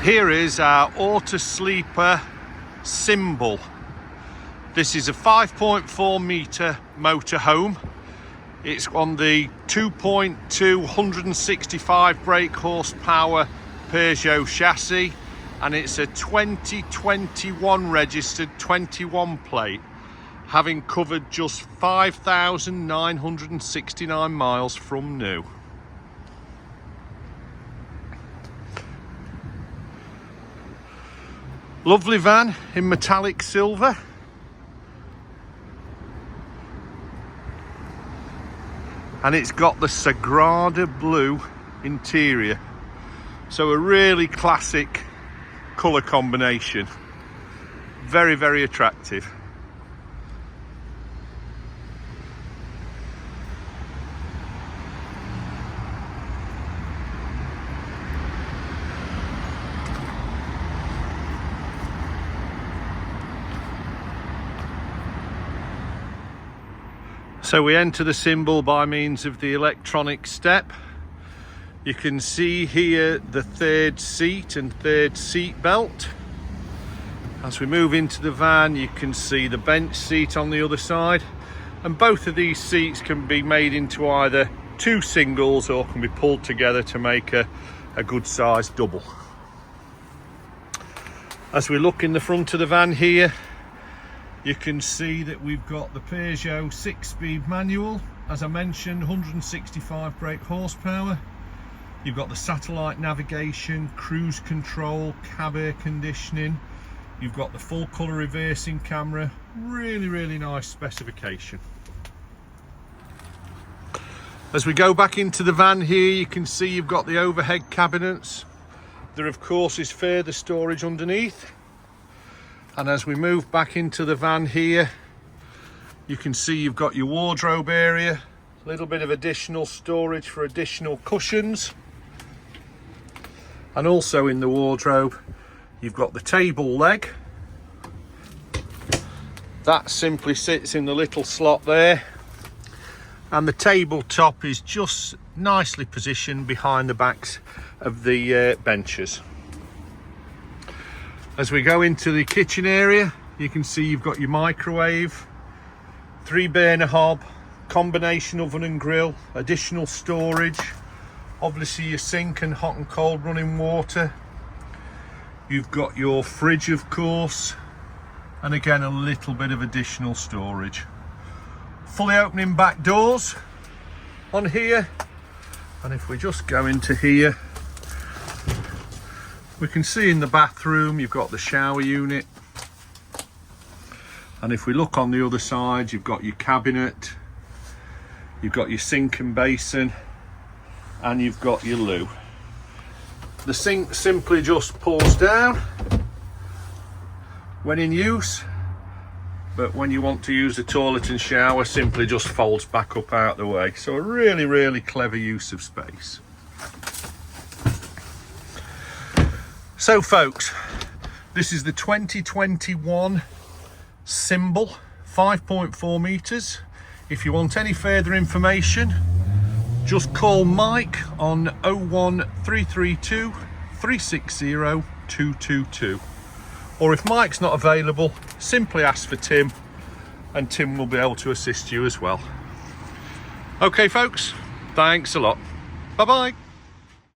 Here is our auto sleeper symbol. This is a 5.4 metre motorhome. It's on the 2.2 165 brake horsepower Peugeot chassis, and it's a 2021 registered 21 plate, having covered just 5,969 miles from new. Lovely van in metallic silver. And it's got the Sagrada blue interior. So a really classic colour combination. Very, very attractive. So we enter the symbol by means of the electronic step. You can see here the third seat and third seat belt. As we move into the van, you can see the bench seat on the other side, and both of these seats can be made into either two singles or can be pulled together to make a good sized double. As we look in the front of the van here, you can see that we've got the Peugeot 6-speed manual. As I mentioned, 165 brake horsepower. You've got the satellite navigation, cruise control, cab air conditioning. You've got the full colour reversing camera. Really, really nice specification. As we go back into the van here, you can see you've got the overhead cabinets. There, of course, is further storage underneath. And as we move back into the van here, you can see you've got your wardrobe area, a little bit of additional storage for additional cushions. And also in the wardrobe, you've got the table leg. That simply sits in the little slot there. And the tabletop is just nicely positioned behind the backs of the benches. As we go into the kitchen area, you can see you've got your microwave, 3-burner hob, combination oven and grill, additional storage, obviously your sink and hot and cold running water. You've got your fridge, of course, and again a little bit of additional storage. Fully opening back doors on here, and if we just go into here, we can see in the bathroom you've got the shower unit, and if we look on the other side, you've got your cabinet, you've got your sink and basin, and you've got your loo. The sink simply just pulls down when in use, but when you want to use the toilet and shower, simply just folds back up out the way. So a really, really clever use of space. So folks, this is the 2021 symbol, 5.4 metres. If you want any further information, just call Mike on 01332 360 222. Or if Mike's not available, simply ask for Tim, and Tim will be able to assist you as well. Okay folks, thanks a lot. Bye bye.